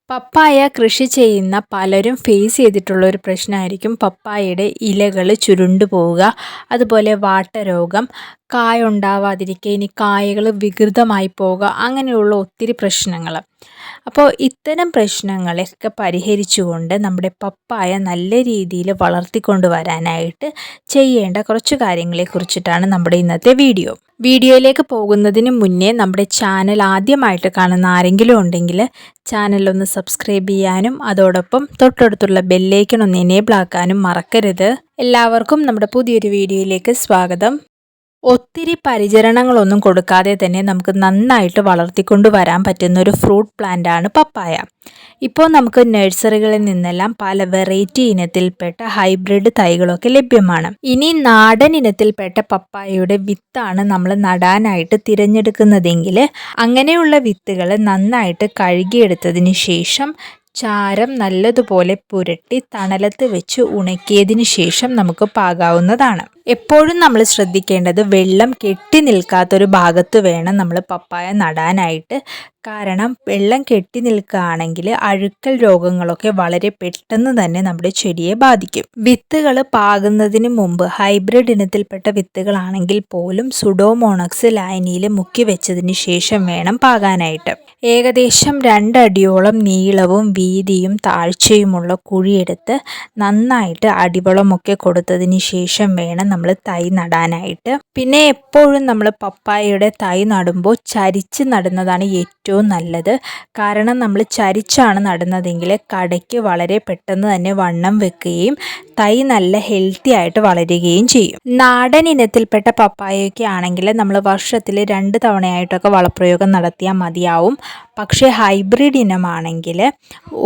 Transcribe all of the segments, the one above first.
പപ്പായ കൃഷി ചെയ്യുന്ന പലരും ഫേസ് ചെയ്തിട്ടുള്ള ഒരു പ്രശ്നമായിരിക്കും പപ്പായയുടെ ഇലകൾ ചുരുണ്ടു പോവുക, അതുപോലെ വാട്ടരോഗം, കായ ഉണ്ടാവാതിരിക്കുക, ഇനി കായകൾ വികൃതമായി പോവുക, അങ്ങനെയുള്ള ഒത്തിരി പ്രശ്നങ്ങൾ. അപ്പോൾ ഇത്തരം പ്രശ്നങ്ങളെയൊക്കെ പരിഹരിച്ചുകൊണ്ട് നമ്മുടെ പപ്പായ നല്ല രീതിയിൽ വളർത്തിക്കൊണ്ട് വരാനായിട്ട് ചെയ്യേണ്ട കുറച്ച് കാര്യങ്ങളെക്കുറിച്ചിട്ടാണ് നമ്മുടെ ഇന്നത്തെ വീഡിയോ. വീഡിയോയിലേക്ക് പോകുന്നതിന് മുന്നേ നമ്മുടെ ചാനൽ ആദ്യമായിട്ട് കാണുന്ന ആരെങ്കിലും ഉണ്ടെങ്കിൽ ചാനലൊന്ന് സബ്സ്ക്രൈബ് ചെയ്യാനും അതോടൊപ്പം തൊട്ടടുത്തുള്ള ബെല്ലൈക്കൺ ഒന്ന് എനേബിൾ ആക്കാനും മറക്കരുത്. എല്ലാവർക്കും നമ്മുടെ പുതിയൊരു വീഡിയോയിലേക്ക് സ്വാഗതം. ഒത്തിരി പരിചരണങ്ങളൊന്നും കൊടുക്കാതെ തന്നെ നമുക്ക് നന്നായിട്ട് വളർത്തിക്കൊണ്ട് വരാൻ പറ്റുന്ന ഒരു ഫ്രൂട്ട് പ്ലാന്റ് ആണ് പപ്പായ. ഇപ്പോൾ നമുക്ക് നഴ്സറികളിൽ നിന്നെല്ലാം പല വെറൈറ്റി ഇനത്തിൽപ്പെട്ട ഹൈബ്രിഡ് തൈകളൊക്കെ ലഭ്യമാണ്. ഇനി നാടൻ ഇനത്തിൽപ്പെട്ട പപ്പായയുടെ വിത്താണ് നമ്മൾ നടാനായിട്ട് തിരഞ്ഞെടുക്കുന്നതെങ്കിൽ അങ്ങനെയുള്ള വിത്തുകൾ നന്നായിട്ട് കഴുകിയെടുത്തതിന് ശേഷം ചാരം നല്ലതുപോലെ പുരട്ടി തണലത്ത് വെച്ച് ഉണക്കിയതിന് ശേഷം നമുക്ക് പാകാവുന്നതാണ്. എപ്പോഴും നമ്മൾ ശ്രദ്ധിക്കേണ്ടത് വെള്ളം കെട്ടി നിൽക്കാത്തൊരു ഭാഗത്ത് വേണം നമ്മൾ പപ്പായ നടാനായിട്ട്. കാരണം വെള്ളം കെട്ടി നിൽക്കുകയാണെങ്കിൽ അഴുക്കൽ രോഗങ്ങളൊക്കെ വളരെ പെട്ടെന്ന് തന്നെ നമ്മുടെ ചെടിയെ ബാധിക്കും. വിത്തുകൾ പാകുന്നതിന് മുമ്പ് ഹൈബ്രിഡ് ഇനത്തിൽപ്പെട്ട വിത്തുകളാണെങ്കിൽ പോലും സുഡോമോണക്സ് ലായനിയിൽ മുക്കി വെച്ചതിന് ശേഷം വേണം പാകാനായിട്ട്. ഏകദേശം 2 അടിയോളം നീളവും വീതിയും താഴ്ചയുമുള്ള കുഴിയെടുത്ത് നന്നായിട്ട് അടിവളമൊക്കെ കൊടുത്തതിന് ശേഷം വേണം നമ്മൾ തൈ നടാനായിട്ട്. പിന്നെ എപ്പോഴും നമ്മൾ പപ്പായയുടെ തൈ നടുമ്പോൾ ചരിച്ച് നടുന്നതാണ് ഏറ്റവും നല്ലത്. കാരണം നമ്മൾ ചരിച്ചാണ് നടുന്നതെങ്കിൽ കടയ്ക്ക് വളരെ പെട്ടെന്ന് തന്നെ വണ്ണം വെക്കുകയും തൈ നല്ല ഹെൽത്തി ആയിട്ട് വളരുകയും ചെയ്യും. നാടൻ ഇനത്തിൽപ്പെട്ട പപ്പായയൊക്കെ ആണെങ്കിൽ നമ്മൾ വർഷത്തിൽ 2 തവണയായിട്ടൊക്കെ വളപ്രയോഗം നടത്തിയാൽ മതിയാവും. പക്ഷേ ഹൈബ്രിഡ് ഇനമാണെങ്കിൽ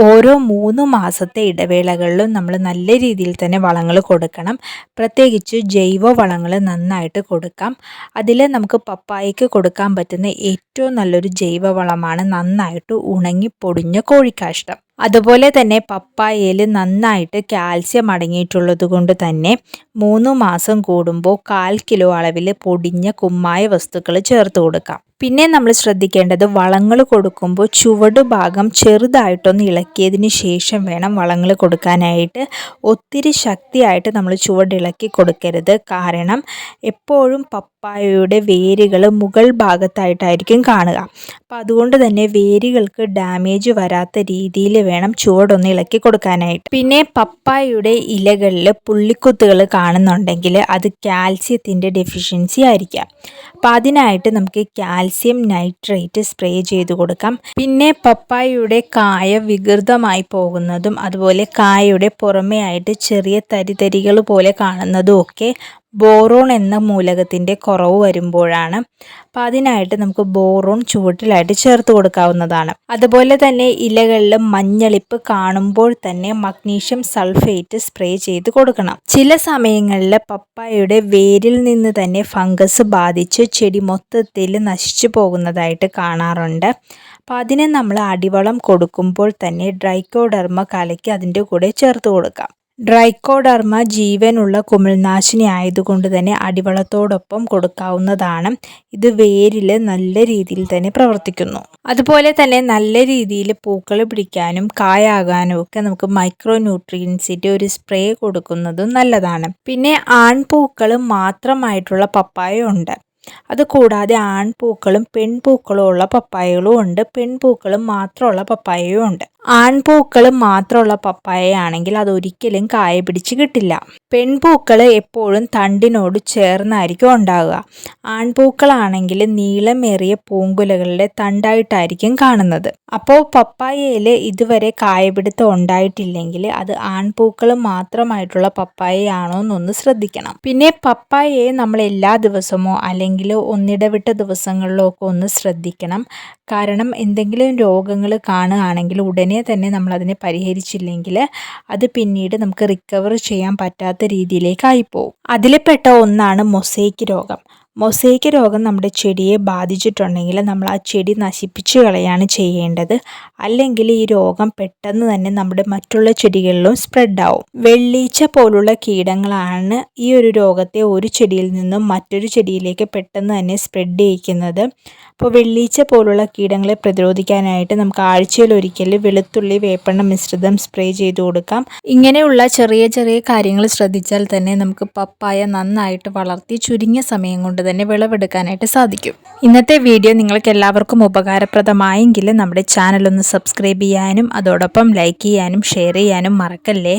ഓരോ 3 മാസത്തെ ഇടവേളകളിലും നമ്മൾ നല്ല രീതിയിൽ തന്നെ വളങ്ങൾ കൊടുക്കണം. പ്രത്യേകിച്ച് ജൈവ വളങ്ങൾ നന്നായിട്ട് കൊടുക്കാം. അതിൽ നമുക്ക് പപ്പായയ്ക്ക് കൊടുക്കാൻ പറ്റുന്ന ഏറ്റവും നല്ലൊരു ജൈവവളമാണ് നന്നായിട്ട് ഉണങ്ങി പൊടിഞ്ഞ കോഴിക്കാഷ്ടം. അതുപോലെ തന്നെ പപ്പായയിൽ നന്നായിട്ട് കാൽസ്യം അടങ്ങിയിട്ടുള്ളത് കൊണ്ട് തന്നെ 3 മാസം കൂടുമ്പോൾ 1/4 കിലോ അളവിൽ പൊടിഞ്ഞ കുമ്മായ വസ്തുക്കൾ ചേർത്ത് കൊടുക്കാം. പിന്നെ നമ്മൾ ശ്രദ്ധിക്കേണ്ടത് വളങ്ങൾ കൊടുക്കുമ്പോൾ ചുവട് ഭാഗം ചെറുതായിട്ടൊന്ന് ഇളക്കിയതിന് ശേഷം വേണം വളങ്ങൾ കൊടുക്കാനായിട്ട്. ഒത്തിരി ശക്തിയായിട്ട് നമ്മൾ ചുവട് ഇളക്കി കൊടുക്കരുത്. കാരണം എപ്പോഴും പപ്പായയുടെ വേരുകൾ മുകൾ ഭാഗത്തായിട്ടായിരിക്കും കാണുക. അപ്പോൾ അതുകൊണ്ട് തന്നെ വേരുകൾക്ക് ഡാമേജ് വരാത്ത രീതിയിൽ വേണം ചുവടൊന്ന് ഇളക്കി കൊടുക്കാനായിട്ട്. പിന്നെ പപ്പായയുടെ ഇലകളിൽ പുള്ളിക്കുത്തുകൾ കാണുന്നുണ്ടെങ്കിൽ അത് കാൽസ്യത്തിൻ്റെ ഡെഫിഷ്യൻസി ആയിരിക്കാം. അപ്പോൾ അതിനായിട്ട് നമുക്ക് കാൽസ്യം നൈട്രേറ്റ് സ്പ്രേ ചെയ്ത് കൊടുക്കാം. പിന്നെ പപ്പായയുടെ കായ വികൃതമായി പോകുന്നതും അതുപോലെ കായയുടെ പുറമേ ആയിട്ട് ചെറിയ തരിതരികൾ പോലെ കാണുന്നതും ഒക്കെ ബോറോൺ എന്ന മൂലകത്തിൻ്റെ കുറവ് വരുമ്പോഴാണ്. അപ്പോൾ അതിനായിട്ട് നമുക്ക് ബോറോൺ ചുവട്ടിലായിട്ട് ചേർത്ത് കൊടുക്കാവുന്നതാണ്. അതുപോലെ തന്നെ ഇലകളിൽ മഞ്ഞളിപ്പ് കാണുമ്പോൾ തന്നെ മഗ്നീഷ്യം സൾഫേറ്റ് സ്പ്രേ ചെയ്ത് കൊടുക്കണം. ചില സമയങ്ങളിൽ പപ്പായയുടെ വേരിൽ നിന്ന് തന്നെ ഫംഗസ് ബാധിച്ച് ചെടി മൊത്തത്തിൽ നശിച്ചു പോകുന്നതായിട്ട് കാണാറുണ്ട്. അപ്പോൾ അതിന് നമ്മൾ അടിവളം കൊടുക്കുമ്പോൾ തന്നെ ട്രൈക്കോഡെർമ കലക്കി അതിൻ്റെ കൂടെ ചേർത്ത് കൊടുക്കാം. ട്രൈക്കോഡെർമ ജീവനുള്ള കുമിൾനാശിനി ആയതുകൊണ്ട് തന്നെ അടിവളത്തോടൊപ്പം കൊടുക്കാവുന്നതാണ്. ഇത് വേരിൽ നല്ല രീതിയിൽ തന്നെ പ്രവർത്തിക്കുന്നു. അതുപോലെ തന്നെ നല്ല രീതിയിൽ പൂക്കൾ പിടിക്കാനും കായാകാനും ഒക്കെ നമുക്ക് മൈക്രോ ന്യൂട്രിയൻസിൻ്റെ ഒരു സ്പ്രേ കൊടുക്കുന്നതും നല്ലതാണ്. പിന്നെ ആൺപൂക്കൾ മാത്രമായിട്ടുള്ള പപ്പായ ഉണ്ട്. അതുകൂടാതെ ആൺപൂക്കളും പെൺപൂക്കളും ഉള്ള പപ്പായകളും ഉണ്ട്. പെൺപൂക്കളും മാത്രമുള്ള പപ്പായയും ഉണ്ട്. ആൺപൂക്കൾ മാത്രമുള്ള പപ്പായയാണെങ്കിൽ അതൊരിക്കലും കായ പിടിച്ച് കിട്ടില്ല. പെൺപൂക്കൾ എപ്പോഴും തണ്ടിനോട് ചേർന്നായിരിക്കും ഉണ്ടാവുക. ആൺപൂക്കളാണെങ്കിൽ നീളമേറിയ പൂങ്കുലകളുടെ തണ്ടായിട്ടായിരിക്കും കാണുന്നത്. അപ്പോൾ പപ്പായയിൽ ഇതുവരെ കായപിടുത്തം ഉണ്ടായിട്ടില്ലെങ്കിൽ അത് ആൺപൂക്കൾ മാത്രമായിട്ടുള്ള പപ്പായയാണോ എന്നൊന്ന് ശ്രദ്ധിക്കണം. പിന്നെ പപ്പായയെ നമ്മൾ എല്ലാ ദിവസമോ അല്ലെങ്കിൽ ഒന്നിടവിട്ട ദിവസങ്ങളിലോ ഒക്കെ ഒന്ന് ശ്രദ്ധിക്കണം. കാരണം എന്തെങ്കിലും രോഗങ്ങൾ കാണുകയാണെങ്കിൽ ഉടനെ തന്നെ നമ്മളതിനെ പരിഹരിച്ചില്ലെങ്കിൽ അത് പിന്നീട് നമുക്ക് റിക്കവർ ചെയ്യാൻ പറ്റാത്ത രീതിയിലേക്കായിപ്പോവും. അതിൽപ്പെട്ട ഒന്നാണ് മൊസൈക്ക് രോഗം. മൊസൈക്ക് രോഗം നമ്മുടെ ചെടിയെ ബാധിച്ചിട്ടുണ്ടെങ്കിൽ നമ്മൾ ആ ചെടി നശിപ്പിച്ച് കളയാണ് ചെയ്യേണ്ടത്. അല്ലെങ്കിൽ ഈ രോഗം പെട്ടെന്ന് തന്നെ നമ്മുടെ മറ്റുള്ള ചെടികളിലും സ്പ്രെഡാവും. വെള്ളീച്ച പോലുള്ള കീടങ്ങളാണ് ഈ ഒരു രോഗത്തെ ഒരു ചെടിയിൽ നിന്നും മറ്റൊരു ചെടിയിലേക്ക് പെട്ടെന്ന് തന്നെ സ്പ്രെഡ് ചെയ്യിക്കുന്നത്. അപ്പോൾ വെള്ളീച്ച പോലുള്ള കീടങ്ങളെ പ്രതിരോധിക്കാനായിട്ട് നമുക്ക് ആഴ്ചയിലൊരിക്കൽ വെളുത്തുള്ളി വേപ്പെണ്ണ മിശ്രിതം സ്പ്രേ ചെയ്ത് കൊടുക്കാം. ഇങ്ങനെയുള്ള ചെറിയ ചെറിയ കാര്യങ്ങൾ ശ്രദ്ധിച്ചാൽ തന്നെ നമുക്ക് പപ്പായ നന്നായിട്ട് വളർത്തി ചുരുങ്ങിയ സമയം കൊണ്ട് തന്നെ വിളവെടുക്കാനായിട്ട് സാധിക്കും. ഇന്നത്തെ വീഡിയോ നിങ്ങൾക്ക് എല്ലാവർക്കും ഉപകാരപ്രദമായെങ്കിൽ നമ്മുടെ ചാനൽ ഒന്ന് സബ്സ്ക്രൈബ് ചെയ്യാനും അതോടൊപ്പം ലൈക്ക് ചെയ്യാനും ഷെയർ ചെയ്യാനും മറക്കല്ലേ.